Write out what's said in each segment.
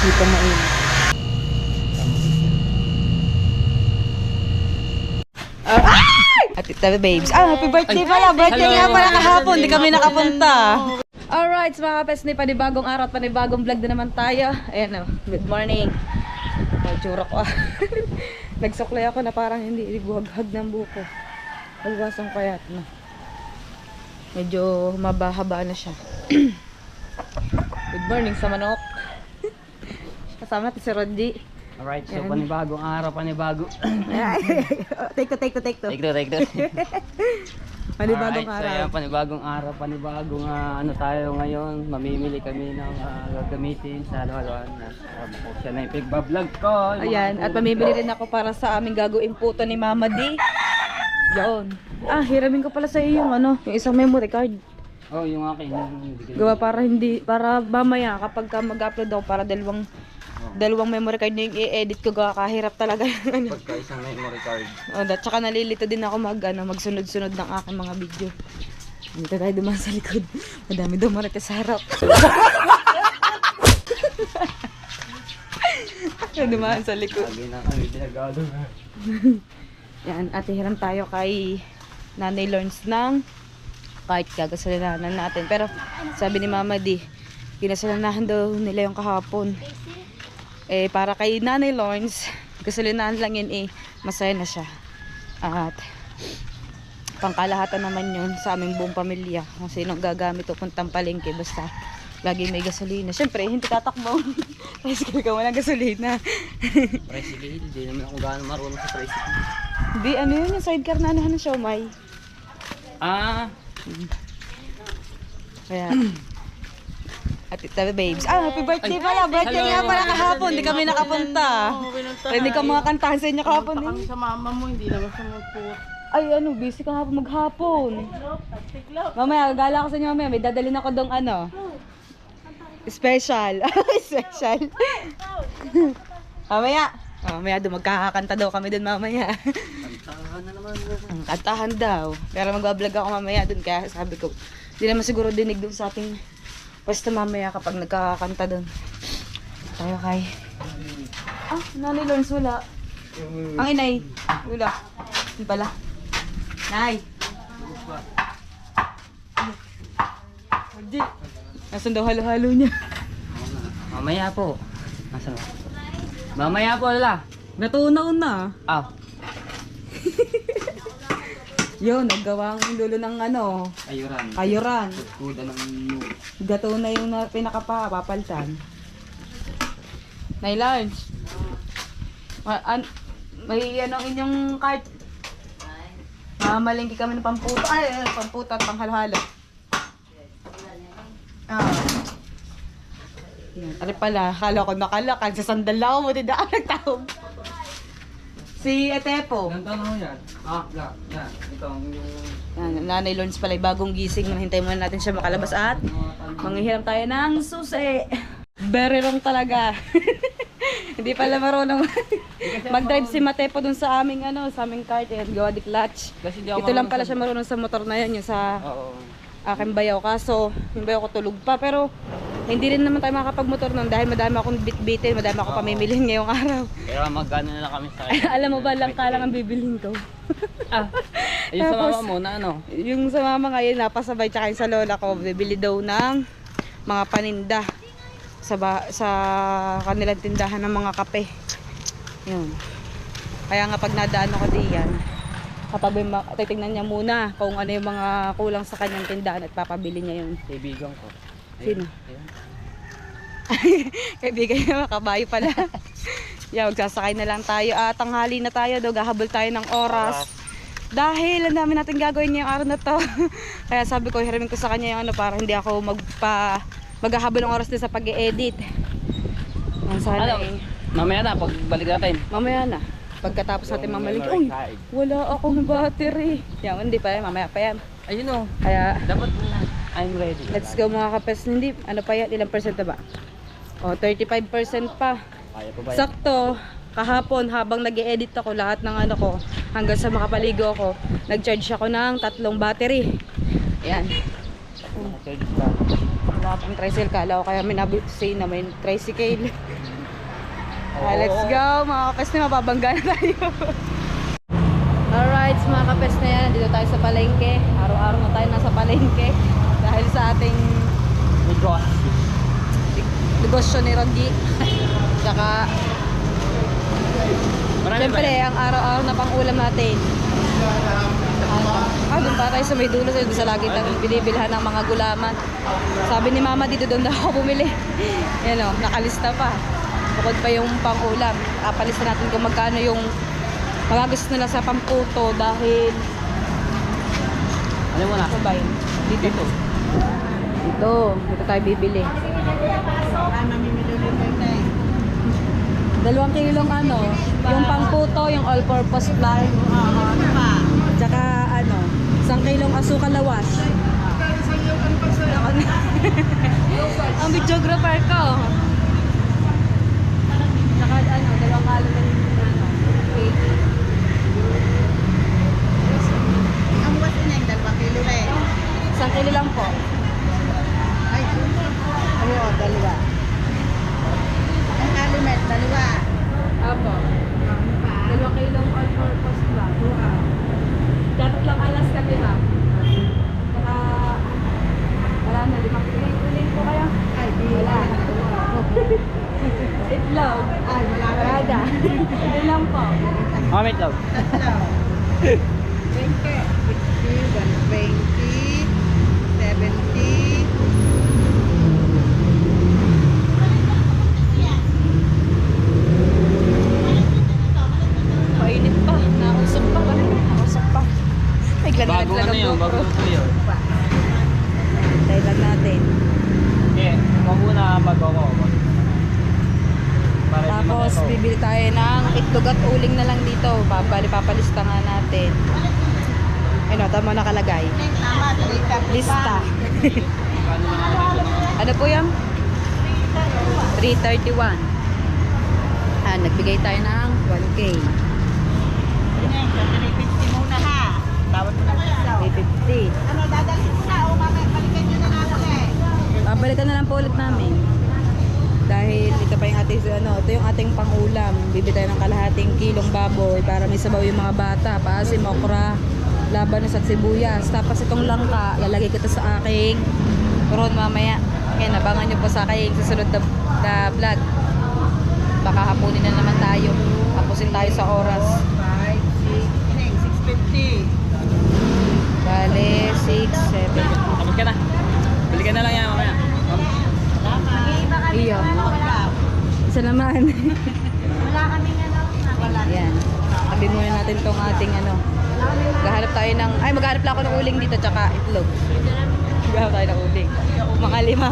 Dito mainit. At ito babes. Happy birthday pala. Birthday nga pala kahapon. Di kami nakapunta. Alright, mga kapes, ni panibagong araw at panibagong vlog na naman tayo. Ayan o, good morning. Tsura ko Nagsuklay ako na parang hindi buhaghag ng buko. Magwasang payat na. Medyo mabahaba na siya. Good morning sa manok. Kasama natin si Roddy. Alright, so panibagong araw, panibago. Take to. Take two. Panibagong Alright, araw. so yan, panibagong ano tayo ngayon. Mamimili kami ng gagamitin sa loloan. Siya na yung pigbablog ko. Ayan, at mamimili rin ako para sa aming gagawing puto ni Mama D. Yun. Hiramin ko pala sa iyo yung yung isang memory card. Oh, yung akin. Gawa para mamaya kapag mag-upload ako para dalawang memory card na yung i-edit ko, gawa kahirap talaga. Pagka isang memory card. Tsaka nalilito din ako magsunod-sunod ng aking mga video. Dito tayo dumaan sa likod. Madami daw marate sa harap. Dumaan sa likod. Lagi na kami pinagado. Yan, at hiram tayo kay Nanay Lawrence ng kahit gagasolinahan natin. Pero sabi ni Mama D, ginasolinahan daw nila yung kahapon. Para kay Nanay Lawrence, gasolinahan lang yun masaya na siya. At pangkalahatan naman yun sa aming buong pamilya. Kung sino gagamit o puntang palengke, basta lagi may gasolina. Siyempre, hindi tatakbo. Tricycle ka, walang gasolina. Tricycle, hindi naman ako gaano marunong sa tricycle. Di, yun yung sidecar na ng siomay. Kaya at ito babes. Happy birthday pala. Birthday nga pala kahapon. Di kami nakapunta. Hindi ka mga kantahan sa inyo kahapon. Kami sa mama mo, hindi naman sumupot. Ay, busy ka hapon maghapon. Mamaya, gala ko sa inyo mamaya. May dadalhin ako dong special. Special. Mamaya. Mamaya doon, magkakakanta daw kami doon mamaya. Kantahan na naman. Ang kantahan daw. Pero magbablog ako mamaya doon. Kaya sabi ko, hindi naman siguro dinig doon sa ating basta mamaya kapag nagkakakanta doon. Tayo kay Nanay Lawrence wala. Ang inay wala. Hindi pala. Nay. Hindi. Nasaan daw halo-halo niya? Mamaya po. Nasaan? Mamaya po, Lola. Natunaw na. Yun, naggawang dulo ng Ayuran. ayuran. Kuda ng Gato na yung pinakapapaltan. Nay Lawrence. May inyong cart. Malingki kami ng pamputo. Pamputo at panghalo-halo. Yan. Ari pala, kala ko nakalakad sa sandal ako mo din daan nagtawag. Si Etepo. Ilang taon mo yan? Yan. Ito ang yung... Nanay Lawrence pala, bagong gising. Hintay muna natin siya makalabas at manghihiram tayo ng susi. Very wrong talaga. Hindi pala marunong mag-drive si Matepo dun sa aming sa aming cart. Gawa di clutch. Ito lang pala siya marunong sa motor na yan, yung sa aking bayaw. Kaso, yung bayaw ko tulog pa. Pero hindi rin naman tayo makakapag-motor nun dahil madami akong bit-bitin, madami akong pamimilhin ngayong araw. Pero magkano na lang kami sa Alam mo ba, langka lang ang bibilhin ko. Yung sa mama mo na Yung sa mama ngayon napasabay, tsaka yung sa lola ko, bibili daw ng mga paninda sa kanilang tindahan ng mga kape. Yun. Kaya nga pag nadaan ako diyan, kapag titignan niya muna kung ano yung mga kulang sa kanyang tindahan at papabili niya yun. kaibigan ko. Sino? Kaibigan niya, makabayo pala. Magsasakay na lang tayo. Tanghali na tayo daw, gahabol tayo ng oras. Dahil ang dami natin gagawin ngayong araw na to. Kaya sabi ko, hiramin ko sa kanya yung para hindi ako maghahabol ng oras din sa pag-e-edit. Sana Mamaya na, pagbalik natin. Mamaya na. Pagkatapos natin mamalig, uy, wala akong battery. Yan, hindi pa yan, mamaya pa yan. Ayun o. Kaya, Dapat I'm ready. let's go mga kapes. Hindi, pa yan, ilang percent na ba? 35% pa. Kaya pa ba yan? Sakto, kahapon habang nag-e-edit ako lahat ng ko, hanggang sa makapaligo ako, nag-charge ako ng 3 battery. Ayan. Service ba? Wala pang tricycle, kala ko kaya may nabisi na may tricycle. Let's go mga kapes na mababangga na tayo. Alright mga kapes na yan, dito tayo sa palengke. Araw-araw na tayo nasa palengke dahil sa ating negosyo ni Roddy. Tsaka siyempre ang araw-araw na pang ulam natin. Doon pa tayo sa may dulo, doon sa lagi tayong binibilhan ng mga gulaman. Sabi ni mama dito doon daw ako bumili. Yan o, nakalista pa. Bukod pa yung pang-ulam. Kapalista natin kung magkano yung magagusto nila sa pamputo dahil... Ano mo na? Ano ba yun? Dito. Dito tayo bibili. 2 kilong ano, yung pangputo, yung all-purpose flour. Tsaka ano, 1 kilong asukal lawas. Ang videographer ko. Tsaka ano, 2 galon ng ano, cake. Ang was na yung 2 kilo rin. 1 kilo lang po. Ay, oo, 2. Ang kalumet, 2. Apo. 2 kilong all-purpose flour. Dapat lang alas kami ba? Saka, wala na, 5 kilo. Uling po kayo? Ay, di. Wala. Itlog. Ay, wala ka. Kada. Ito lang po. Comment lang. 20, 120, 70. Mainit pa. Nausok pa. Nausok pa. Ay, Bago ano yun, bago ito yun. Tayo lang natin. Okay, huwag muna bago ako. Para hindi Tapos, makato. bibili tayo ng itlog at uling na lang dito. Papalista nga natin. Ano, tama nakalagay. Tama, Lista. Ano na naman ito? Ano po yan? 331. Nagbigay tayo ng 1K. 350 muna ha. Tawad mo ng isaw. 350. Ano, dadalhin mo na. O, mamaya, balikan nyo na natin eh. Babalikan na lang po ulit namin. Dahil ito pa yung ating, ito yung ating pangulam. Bibili tayo ng kalahating kilong baboy para may sabaw yung mga bata. Paasim, okra, labanos at sibuyas. Tapos itong langka, lalagay ko ito sa aking turon mamaya. Kaya nabangan nyo po sa aking susunod na vlog. Baka hapunin na naman tayo. Hapusin tayo sa oras. 5, 6, 650. Bale, 6, 7. Tapos ka na. Balikan na lang yan mamaya. Iyo. Isa naman. Wala kaming ano. Wala. Yan. Tabi muna natin tong ating ano. Maghahanap tayo ng... Ay, maghahanap lang ako ng uling dito tsaka itlog. Maghahanap tayo ng uling. Mga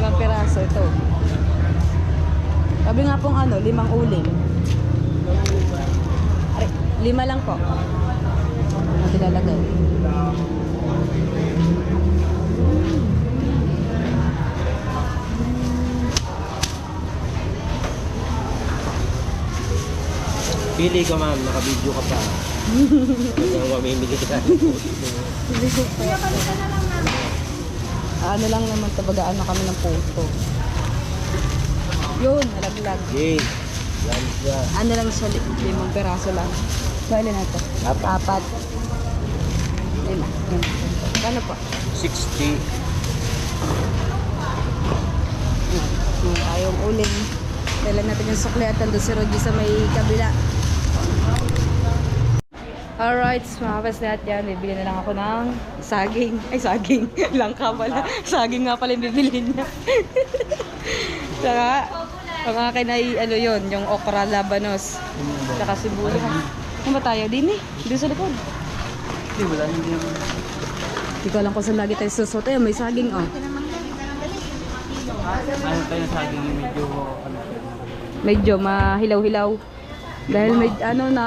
5 piraso ito. Sabi nga pong ano, 5 uling. Ay, 5 lang po. Ano nilalagay? Pili ka ma'am, naka-video ka pa. Kaya mamimili ka. Ano lang naman tabaga ano kami ng puto. Yun, nalaglag. Yay! Yan siya. Ano lang siya, 5 piraso lang. So, ilan na ito? 4. 5. Yan. Kano po? 60. Yung tayong uling. Dala natin yung sukli at nandun si Rogie sa may kabila. Alright, mga kapes lahat yan. Bibili na lang ako ng saging. Ay, saging. Langka pala. Saging nga pala yung bibili niya. Saka, ang akin ay ano yun, yung okra labanos. Saka sibuyas. Ano ba tayo? Dini? Dito sa likod. Hindi, wala hindi naman. Hindi ko alam kung saan lagi tayo susot. Ayun, may saging oh. Ano tayo sa aking medyo ano Medyo mahilaw-hilaw. Dahil may ano na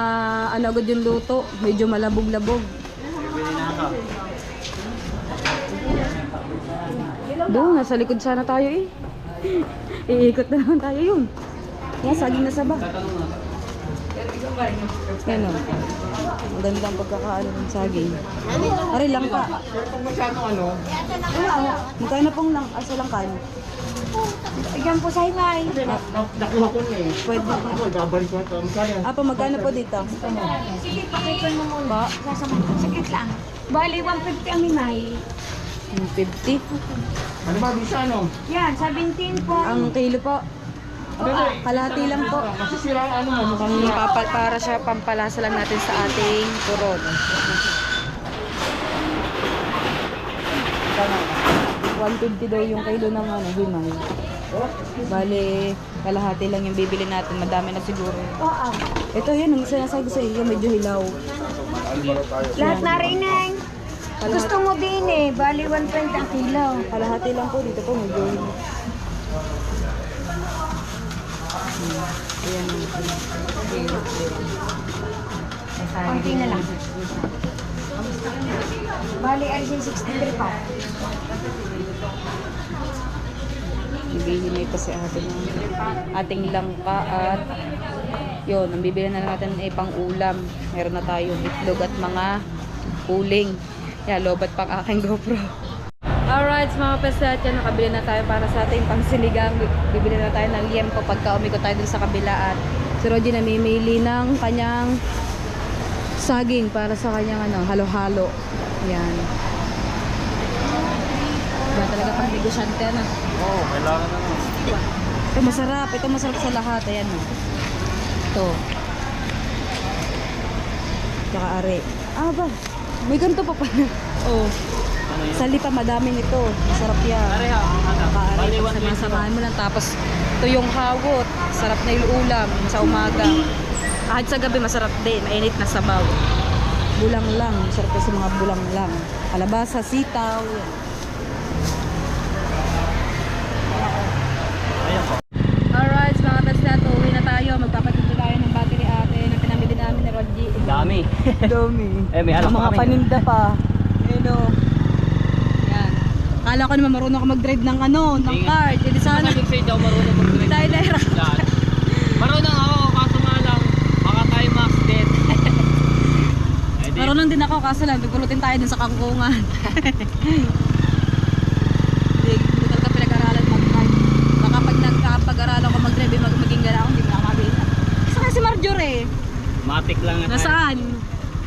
ano agad yung luto, medyo malabog-labog. bibili na ako. Doon, nasa likod sana tayo eh. Iikot na naman tayo yun. Yan, saging na saba. Yan o. Ang gandang pagkakaano ng saging. Ari lang ka. Kung masyado ano, Magkano pong lang, asa lang kayo? Yan po sa hingay. nakuha ko na eh. Pwede. Ako, babalik ko ito. Magkano yan? Apa, magkano po dito? Sige, pakita mo muna. Ba? Sasama. Sakit lang. Bali, 150 ang hingay. 50. Ano ba, bisa ano? Yan, 17 po. Ang kilo po. Kalahati lang po. Kasi sira ano mo. Para siya pampalasa lang natin sa ating turon. 150 daw yung kilo ng ano, himay. Bale, kalahati lang yung bibili natin. Madami na siguro. Oo. Ito yun, ang sinasabi ko sa iyo, medyo hilaw. Lahat na rin, Neng. Gusto mo din eh. Bali, 120 ang kilo. Kalahati lang po dito po, medyo hilaw. Ayan. Konti na lang. Bali, arisin 63 pa. Bibili pa si ate ng ating langka at yun, ang bibili na natin ay pang ulam. Meron na tayong itlog at mga uling. Yeah, lobat pang aking GoPro. Alright, mga pesat, yan, nakabili na tayo para sa ating pangsinigang. Bibili na tayo ng liempo pagka umikot tayo dun sa kabila at si Rogie namimili ng kanyang saging para sa kanyang ano, halo-halo. Yan. Ba talaga pang negosyante na. Oo, kailangan na. Ito masarap. Ito masarap sa lahat. Ayan o. Ito. Tsaka are. Ah ba? May ganito pa pala. Oh. Sa lipa madami nito. Masarap yan. Tsaka are. Pag sinasamahan mo lang. Tapos ito yung hawot. Sarap na yung ulam sa umaga. Kahit sa gabi masarap din. Mainit na sabaw. Bulang lang. Masarap sa mga bulang lang. Kalabasa, sitaw. Yan. Alright, mga pesat, uwi na tayo. Magpapatinto tayo ng battery ate na pinamili namin ni Rodji. Dami. Dami. May alak Ang mga pa kami. paninda pa. Hello. Yan. Kala ko naman marunong ako mag-drive ng ano, ng cart. Hindi sana. Sabi ko sa'yo, daw marunong mag-drive. Tayo lera. Yan. Marunong ako, kaso nga lang, baka tayo ma-accident. Marunong din ako, kaso lang, pipulutin tayo dun sa kangkungan. Hindi talaga pinag-aralan mag-drive. Baka pag nagkapag-aralan ko mag-drive, maging gala ako, hindi mo na makabila. Saka si Marjorie. Matik lang na tayo. Nasaan?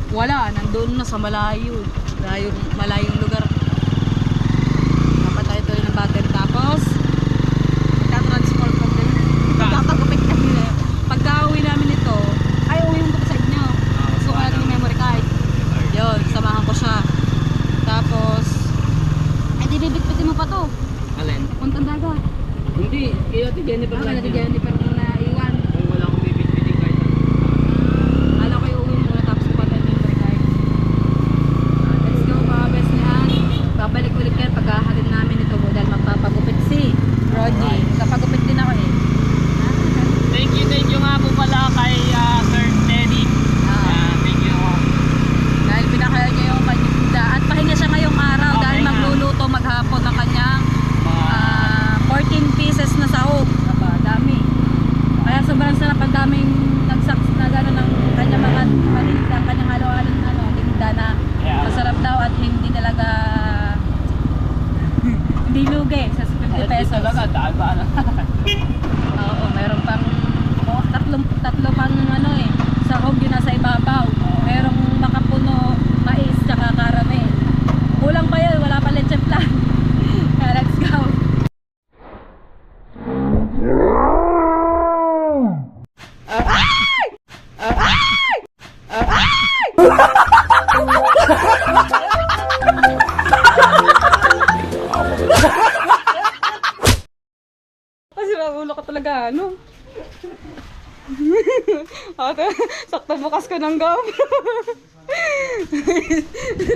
Wala, nandun na sa malayo. Malayong lugar. Napatay tuloy ng battery. Tapos, magka-transport kami. Magkakagupit kami na. Pagka-uwi namin ito, ay uwi mo ko sa inyo. Gusto ko natin yung memory card. Yun, samahan ko siya. Tapos, ay di bibit-bitin mo pa to. Alin? Puntang dagat. Hindi, kaya ti Jennifer Wala lang na din. Jennifer na naiwan. Kung wala akong bibit-biting kahit ano. Alam ko yung uwi muna tapos kupatan yung memory card. Let's go mga best niyan. Babalik ulit kayo pagkahalin namin ito dahil magpapagupit si Rodgie. Kapagupit din ako eh. Thank you nga po pala kay Sir Teddy. Thank you. Dahil pinakaya niya yung kanyang tinda. At pahinga siya ngayong araw Okay dahil nga. magluluto maghapon ng kanyang Mga 14 pieces na sahog. Aba, dami. Kaya sobrang sarap, ang daming nagsaks na gano'n ng kanyang mga paninda, kanyang halo-halo ano, tinda na Yeah. masarap daw at hindi talaga hindi lugi sa 50 pesos. talaga, daan ba? Oo, mayroon pang tatlo pang ano eh, sahog yun nasa ibabaw. Merong makapuno, mais, tsaka karame. Kulang pa yun, wala pa leche plan. Kaya let's go. Kasi magulo ka talaga, ano? Ate, sakto bukas ko ng GoPro.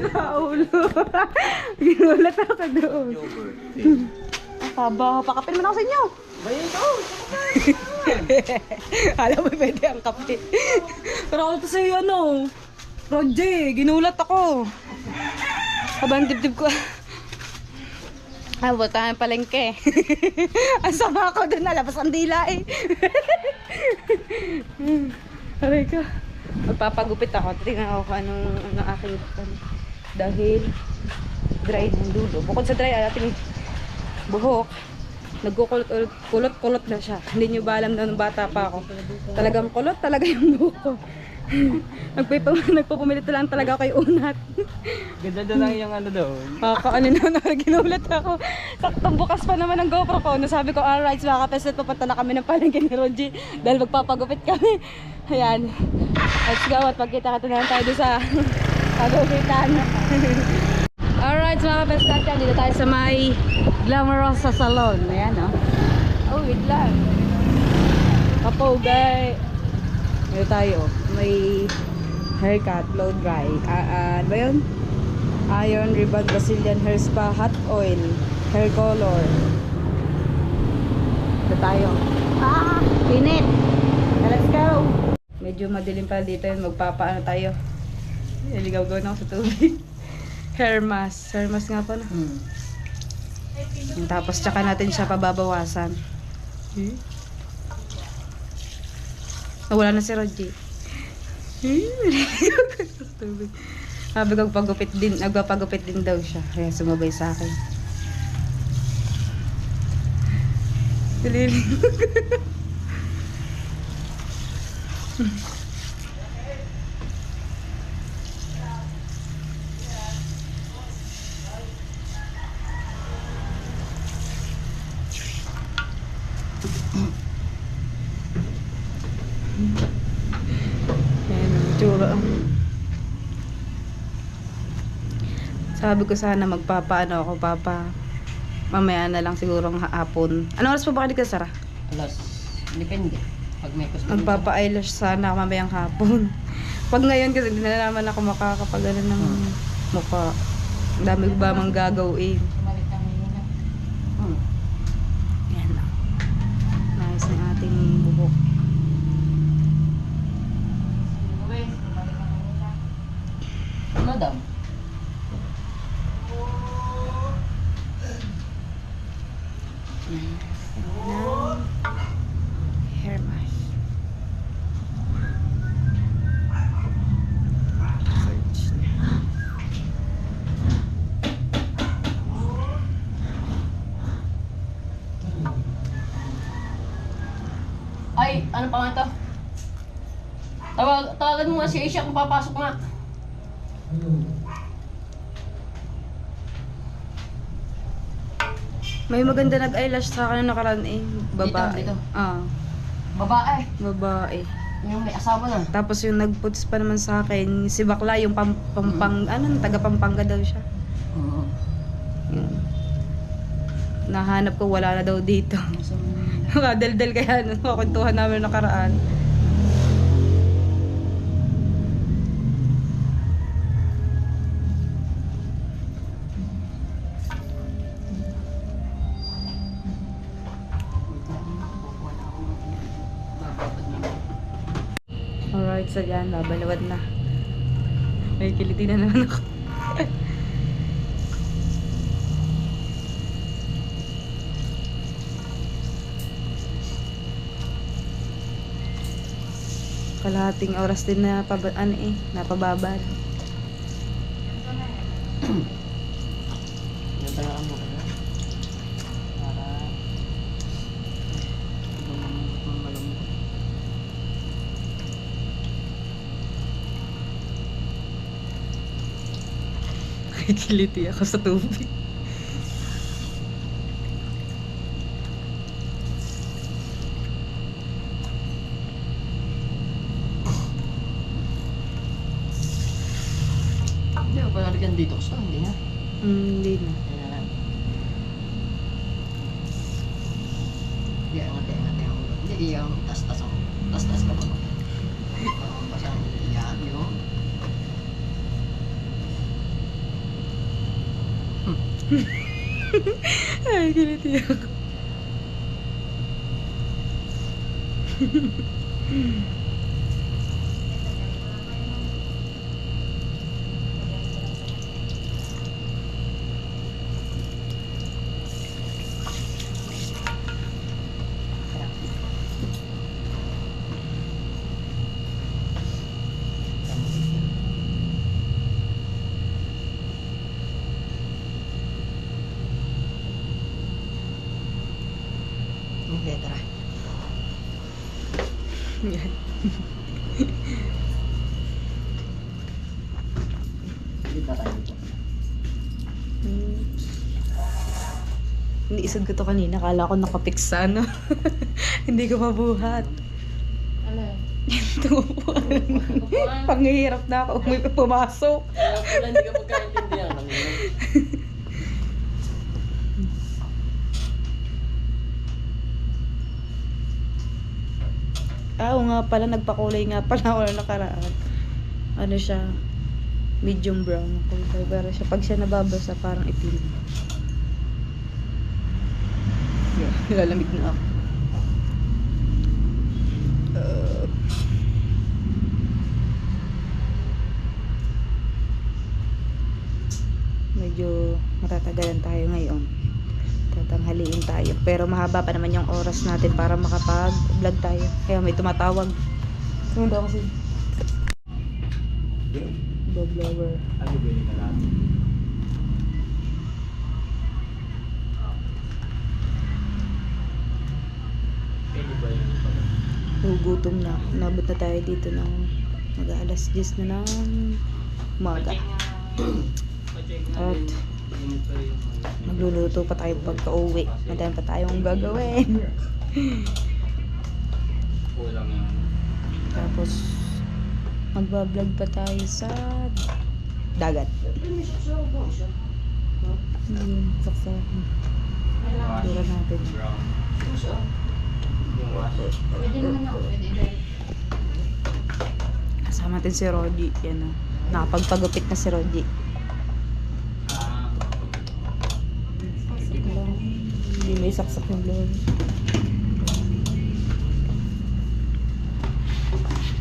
Naulo. Ginulat ako doon. Taba, pakapin mo na ako sa inyo. Bayan ko! Alam mo, pwede ang kape. Pero ako to sa'yo, ano? Roger, ginulat ako. Habang dibdib ko. Abot tayo palengke. Ang sama ako doon, nalabas ang dila eh. Aray ka. Magpapagupit ako. Tingnan ako kung anong aking dahil dry ng dulo. Bukod sa dry, ating buhok, nagkukulot-kulot na siya. Hindi nyo ba alam na nung bata pa ako? Talagang kulot talaga yung buhok ko. Nagpupumilit lang talaga ako yung unat. Ganda doon lang yung ano doon. Ano na, ginulat ako. Saktong bukas pa naman ang GoPro ko. Nasabi ko, alright, mga kapeslet, papunta na kami ng palengke ni Ronji dahil magpapagupit kami. Ayan. Let's go at pagkita-kita na lang tayo doon sa pagupitan. Alright, mga kapeslet, dito tayo sa may Glamorosa Salon. Ayan, oh. Oh, wait lang. Kapogay. Dito tayo. May haircut, blow dry. Ano ba yun? Iron Ribbon Brazilian Hair Spa Hot Oil Hair Color. Dito tayo. Init! Let's go! Medyo madilim pa dito yun. Magpapaano tayo. Naligaw-gaw na ako sa tubig. Hair mask. Hair mask nga pa na. Tapos tsaka natin siya pababawasan. Nawala na si Roji. Sabi ko nagpapagupit din daw siya. Kaya sumabay sa akin. Daliling. Sabi ko sana magpapaano ako, mamaya na lang siguro ng hapon. Anong oras pa ba ka Sara? Alas, depende. Pag may customer. Magpapa-eyelash sana ako mamayang hapon. Pag ngayon kasi hindi na naman ako makakapagano ng mukha. Dami ko ba mang gagawin. Yan lang. Nice ng ating buhok. Madam. Now, hair mask. Ay, ano pa nga ito? Tawagan mo nga si Asia kung papasok nga. May maganda nag-eyelash sa akin na nakaraan eh. Babae. Dito? Ah, Babae. babae. Yung may asawa na. Tapos yung nag-puts pa naman sa akin, si Bakla, yung taga Pampanga daw siya. Oo. Yun. Nahanap ko, wala na daw dito. Nakadaldal kaya nung kwentuhan namin nakaraan. Alright, so yan, babalawad na. May kiliti na naman ako. Kalahating oras din na napababal. Yung talagang mo kaya. Para malambot. Kiliti ako sa tubig. Hindi ba palagyan dito ko hindi na. Hindi na. Ayan. Hindi, angat. Hindi, yung tas-tas ako. Tas-tas ka pa. Pasang yan, yun. Ay, kiliti ako. Okay, tara. Yan. Dito tayo dito. Iniisad ko to kanina. Kala ko nakapix sa ano. Hindi ko mabuhat. Ano? Panghihirap na ako. May pumasok. Kaya pala hindi ka magkaintindihan. Oo nga pala. Nagpakulay nga pala ako na nakaraan. Ano siya? Medium brown na kulay. Pero siya, pag siya nababasa, parang itim. Yeah, nilalamig na ako. Medyo matatagalan tayo ngayon. Tatanghaliin tayo. Pero mahaba pa naman yung oras natin para makapag-vlog tayo. Kaya may tumatawag. Ano daw kasi? Blower. Ano ba yung natin? Pwede ba yun? Gugutom na. Nabot na tayo dito ng mag-alas 10 na ng umaga. At magluluto pa tayo pagka-uwi. Madami pa tayong gagawin. Kulang yan. Tapos magbablog pa tayo sa dagat. Yun, saksakan. Dura natin. Brown. Yung wash. Pwede naman ako. Pwede dahil. Kasama natin si Roji. Yan o. Nakapagpagupit na si Roji. Hindi may saksak yung blower.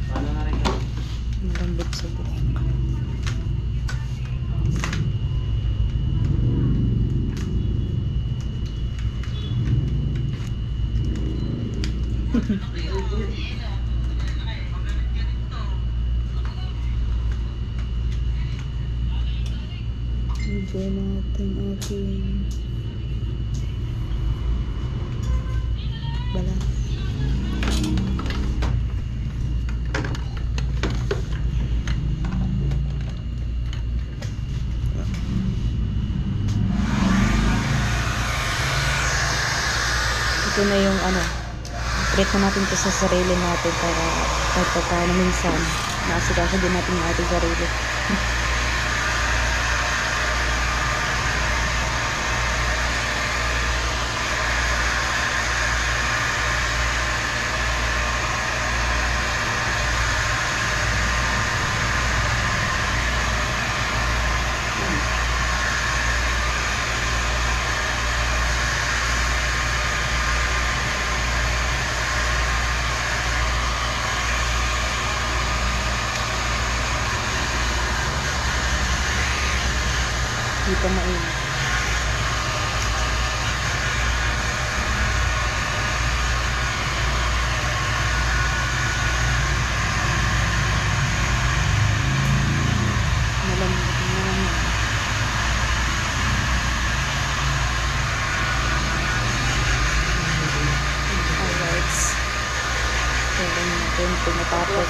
Paano na rin ka? Malambot sa buhok. Enjoy natin ating balat. Ito na yung ano, treat na natin ito sa sarili natin para kahit pa paano minsan naasikaso din natin yung ating sarili. Hindi pa mainit. Malambot na naman yan. Alright. Kailan natin pinatapos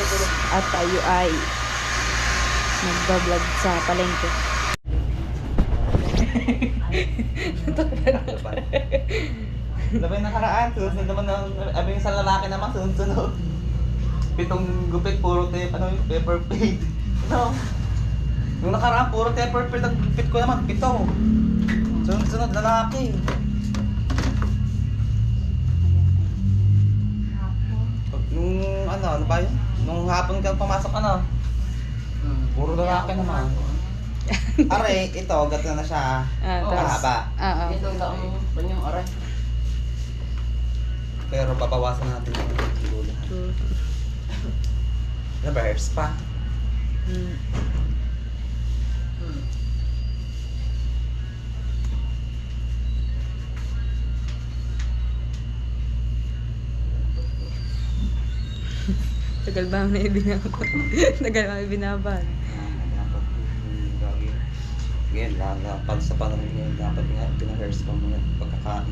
at tayo ay nagbablog sa palengke. Labay nakaraan, sunod naman abing sa lalaki naman, sunod-sunod. 7 gupit, puro paper plate. No. Yung nakaraan, puro paper plate, ang gupit ko naman, 7. Sunod-sunod, lalaki. Nung ano ba yun? Nung hapon ka pumasok puro lalaki naman. Are, ito, gato na siya. Mahaba. Oo. Ito lang yung aray. Pero babawasan natin yung gula. Ano ba, hair spa? Mm. Tagal ba na ibinabad? Tagal ba ibinabad? Dapat lagi. Ngayon, pag sa panahon ngayon, dapat nga pina-hair spa mo yan pagkakain.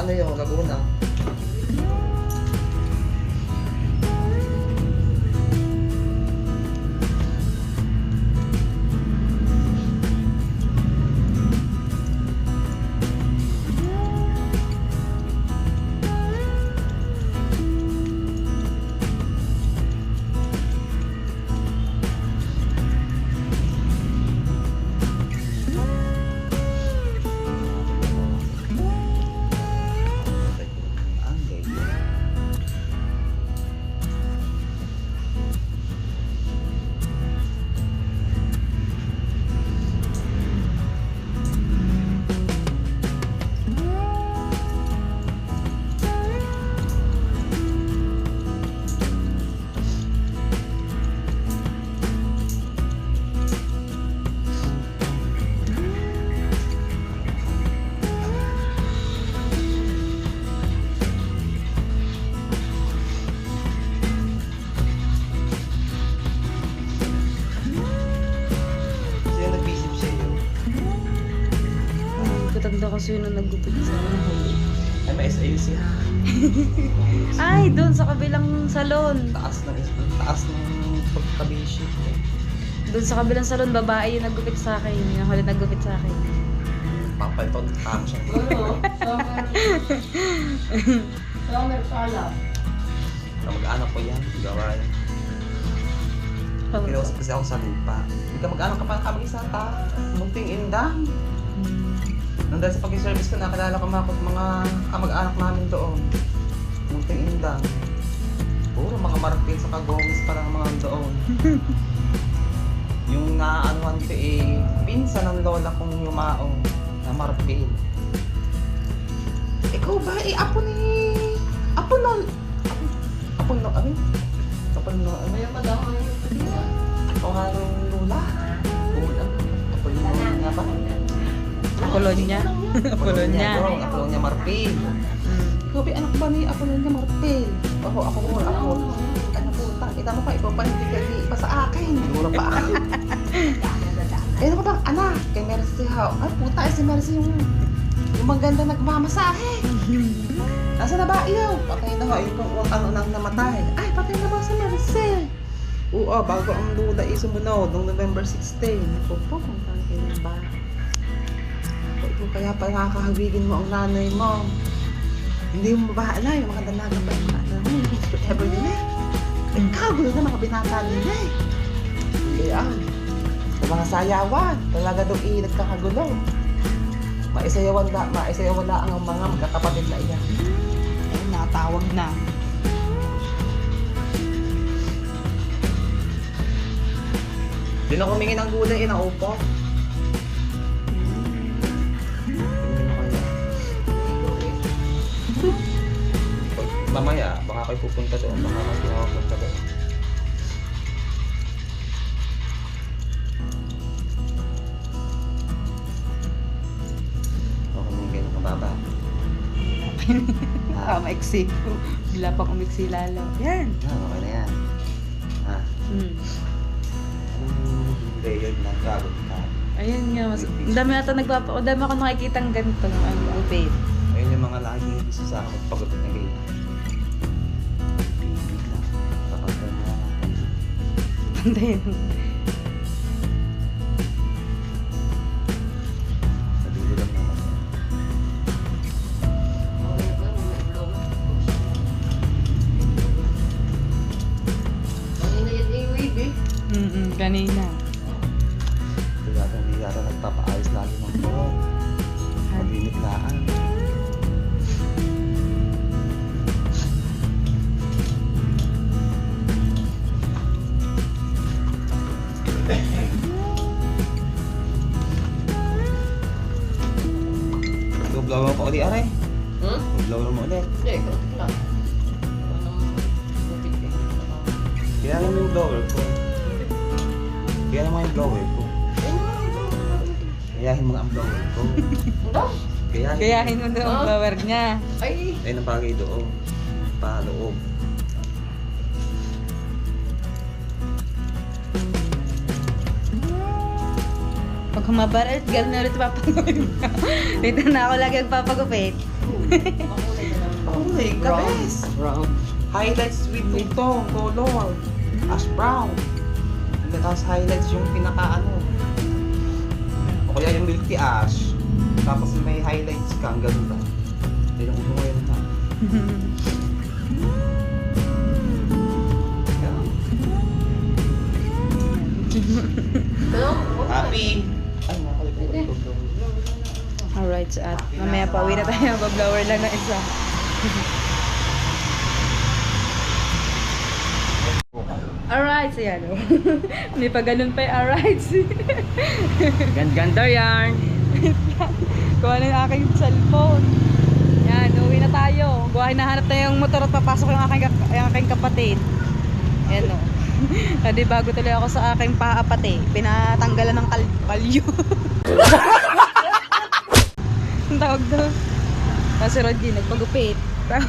ano yun, Laguna. Ang gaya. Sino nag-isip siya yun? Katanda kasi yun na naggupit sa huli. Ay, may SAUC ha. Ay, doon sa kabilang salon. Taas ng pagkabishi. Doon sa kabilang salon, babae yung naggupit sa akin. Yung huli naggupit sa akin. Papaliton kamo siya. Summer Carla. Kamag-anak ko yan, gawa yan. Kinausap kasi ako sa lupa. Hindi ka mag-anak ka pa kami-isa ta. Munting indang. Nung dahil sa pag-service ko, nakilala ko mga kamag-anak namin doon. Munting indang. Puro mga Martin sa Kagomis parang mga doon. Yung naaanuhan ko pinsan ng lola kong yumaong na Martin. Ikaw ba? Apo no, May madama yung pagkita. Ako nga nung lula. Apo nung nga ba? Apolonya. Apolonya. Apolonya Marpil. Ikaw ba anak ba ni Apolonya Marpil? Ako. Ano po, kita mo pa, ikaw pa hindi ka pa sa akin. Mura pa ako. Ano ka bang anak? Kay Mercy How? Ay puta, si Mercy yung maganda nagmamasahe. Nasa na ba iyo? Patay na nga, yung ano nang namatay. Ay, patay na ba si Mercy? Oo, bago ang lula sumunod, noong November 16. Ako po, kung tangin ba? Kung kaya pa nakakahawigin mo ang nanay mo. Hindi mo mabahala yung mga dalaga pa yung mga ano mo. Ever nila eh. Ikaw, gulo na mga binata nila eh. Kaya, sa mga sayawan, talaga daw nagkakagulo. Maisayawan lang ang mga magkakapatid na iyan. Ay, nakatawag na. Di na humingi ng gulay, naupo. Mamaya, baka kayo pupunta doon. Baka kayo pupunta doon. Okay, may ganyan kababa. Maiksi. Bila pang umiksi lalo. Yan. Okay na yan. Anong layered na dragon ka? Ayun nga. Ang dami ata ang dami ako nakikitang ganito. Ang gupit. Ayun yung mga lagi gusto sa akin pagod na ganyan. Bibig lang. Kapag na Pantayin. sa dulo lang naman. Kanina. Hindi yata nagpapaayos lagi ng buhok. Malimit laan. Blower mo ulit, aray. Blower mo ulit. Hindi, konti lang. Anong bukit eh. Kaya naman yung blower ko. Kaya naman yung blower ko. Kayahin mo nga ang blower ko. Ano? Gayahin mo doon ang blower niya. Ay, Ay, napagay doon. Paloob. Pag humabarat, gano'n na ulit papagupit. Dito na ako lagi magpapagupit. Kulay, the best. Brown. Highlights with tong color. Ash brown. And then tapos highlights yung pinaka ano. O kaya yung milky ash. Tapos may highlights ka, ang ganun ba? Hindi na uso ngayon na. Happy! Ay, nakakalimutan ko. Alright, so at mamaya pa uwi na tayo. Bablower lang na isa. Alright, so yan. Oh. May pa ganun pa yung alright. Ganda yan. Kuha na yung aking cellphone. Yan, uwi na tayo. Buhay na hanap na yung motor at papasok yung aking kapatid. Yan o. Hindi bago tuloy ako sa aking paapate. Pinatanggalan ng kalyo. Ang tawag doon. Kasi Rodji, nagpagupit. Tara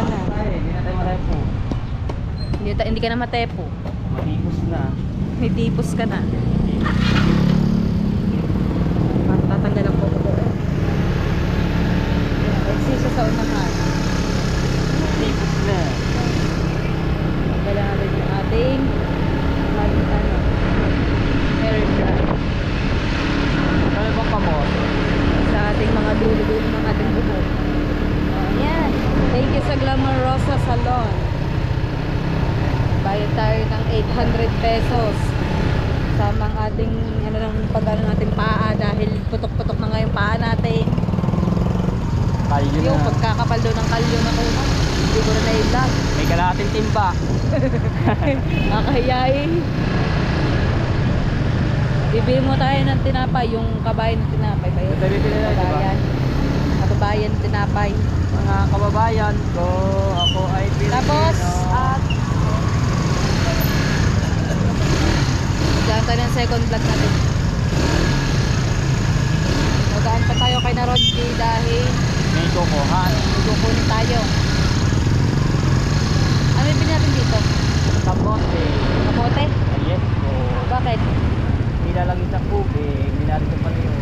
na. Ay, hindi na tayo marepo. Hindi ka na matepo. Matipos na. May tipos ka na. Tatanggal ang kuko ko. Exercise sa unahan. Matipos na. Tanggalan natin yung ating hair dry. Ano bang pamor? Sa ating mga dulo-dulo ng ating buhok. Ayan. Thank you sa Glamour Rosa Salon. Bayad tayo ng 800 pesos. Samang ating pag-ano natin paa dahil putok-putok na nga yung paa natin. Kalyo na. Yung pagkakapal doon ng kalyo na kuha. Hindi ko na na-vlog. May kalahating timba. Nakahiyain. Bibili mo tayo ng tinapay, yung kabayan ng tinapay ba yun? Bibili na, diba? Kabayan. Kabayan ng tinapay. Mga kababayan ko, ako ay Pilipino. Tapos, at magkaan tayo ng second vlog natin. Magkaan pa tayo kay na Rodji dahil may kukuhan. kukunin tayo. Ano yung pinili natin dito? Kamote. Kamote? Ay, yes po. Bakit? Nilalagay sa kubig. Minarito pa rin yun.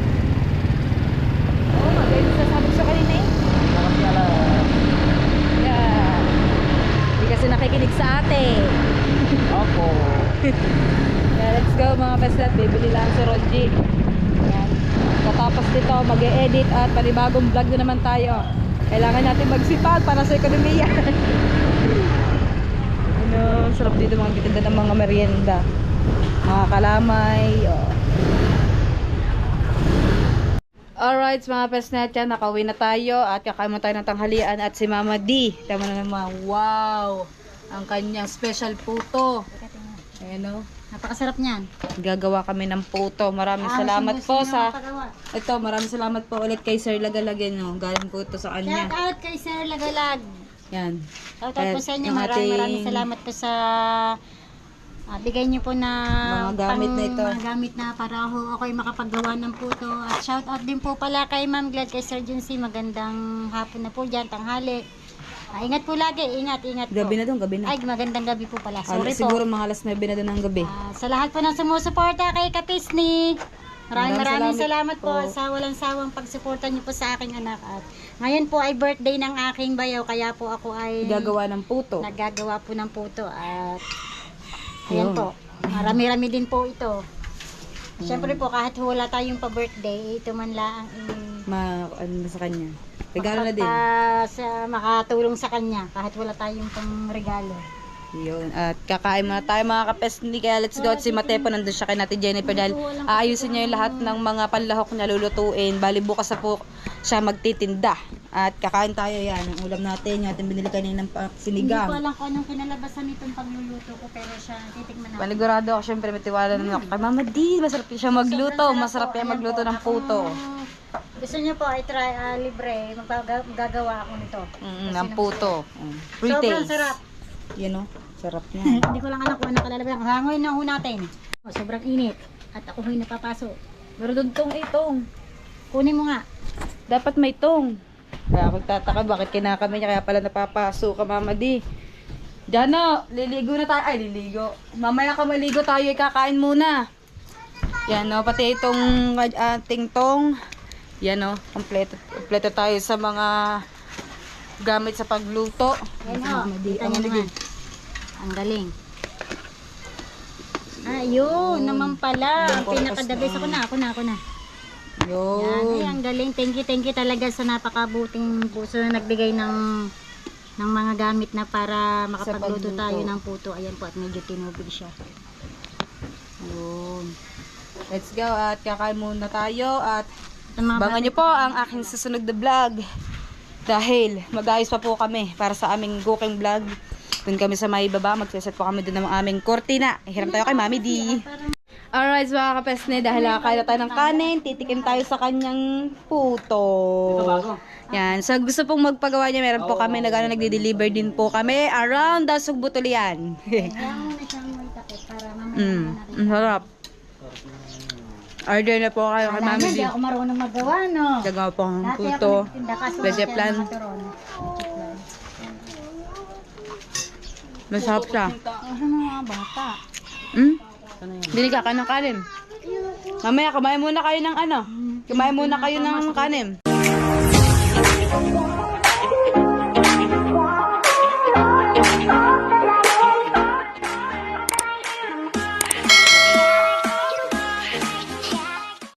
Oo, maganda sa sabi ko sa kanina eh. Nakapiyala. Yeah. Hindi kasi nakikinig sa ate. Opo. Yeah, let's go mga peslat. Bibili lang si Rodji. Yan. Katapos dito, mag-e-edit at panibagong vlog na naman tayo. Kailangan natin magsipag para sa ekonomiya. Ano, sarap dito mga gitinda ng mga merienda. Mga kalamay. Oh. Alright mga peslat yan, nakauwi na tayo at kakain mo tayo ng tanghalian at si Mama D. Tama na naman, wow! Ang kanyang special puto. Ayan o. Napakasarap niyan. Gagawa kami ng puto. Maraming salamat po sa... Ito, maraming salamat po ulit kay Sir Lagalagin. No? Galing po ito sa kanya. Shout out kay Sir Lagalag. Yan. Shout out po sa inyo. Yung Maraming salamat po sa bigay niyo po na Mga gamit na ito. Mga gamit na para ako ay makapaggawa ng puto. At shout out din po pala kay Ma'am Glad, kay Sir Juncy. Magandang hapon na po dyan, tanghali. Ingat po lagi, ingat po. Gabi na doon, gabi na. Ay, magandang gabi po pala. Sorry po. Siguro mga alas 9 na doon ng gabi. Sa lahat po ng sumusuporta kay Kapisni. Maraming salamat po po sa walang sawang pagsuporta niyo po sa aking anak. At ngayon po ay birthday ng aking bayaw, kaya po ako ay Gagawa ng puto. naggagawa po ng puto. At ayan Yun. po, marami-rami din po ito. Siyempre po, kahit wala tayong pa-birthday, ito man lang Ano sa kanya. Regalo na din. sa makatulong sa kanya, kahit wala tayong pang regalo. Yun. At kakain muna tayo mga kapesni. Kaya let's go. At si Matepo nandun siya kay Nati Jennifer dahil aayusin niya yung lahat ng mga panlahok na lulutuin. Bali bukas na po siya magtitinda. At kakain tayo yan. Ang ulam natin. Yung ating binili kanina ng Hindi ko sinigang. alam kung anong kinalabasan nitong pagluluto ko, pero siya, titikman natin. Panigurado ako. Syempre may tiwala naman ako kay Mama D. Masarap siya magluto. Masarap yan magluto ng puto. Gusto niyo po ay try libre, magagawa ako nito. Ng puto. Free Sobrang taste. sarap. Yan o. Sarap niya. Hindi ko lang alam kung ano kalalabas. Hangoy na ho natin. Sobrang init. At ako ho'y napapasok. Pero doon itong. Kunin mo nga. Dapat may tong. Kaya ako tataka bakit kinakami niya kaya pala napapaso ka Mama D. Diyan liligo na tayo. Ay, liligo. Mamaya ka maligo tayo, kakain muna. Yan pati itong ating tong. Yan o, kompleto tayo sa mga gamit sa pagluto. Yan o, kita nyo naman. Ang galing. Ayun, naman pala. Ang pinaka-the best. Ako na. Yan, ay, Yun. ang galing. Thank you talaga sa napakabuting puso na nagbigay ng mga gamit na para makapagluto pagluto. tayo ng puto. Ayan po, at medyo tinubig siya. Yun. Let's go at kakain muna tayo at Ito, mga abangan nyo po ang aking susunod na vlog. Dahil mag-ayos pa po kami para sa aming cooking vlog. Doon kami sa may baba, magsiset po kami doon ng aming kortina. Hiram tayo kay Mami D. Alright, mga kapesne, dahil nakakain na tayo ng kanin, titikim tayo sa kanyang puto. Yan, so gusto pong magpagawa niya, meron po kami nagde-deliver din po kami around Dasug Butulian. Kaya muna siyang may takip para mamaya Ang sarap. Order na po kayo kay Mami D. Hindi ako marunong magawa, no? Tagawa po ang Dati puto. ako nagtinda kaso Pwede mga plan. turon. Masarap siya. Ano mga bata? Bili ka ng kanin. Mamaya, kumain muna kayo ng ano? Kumain muna kayo ng kanin.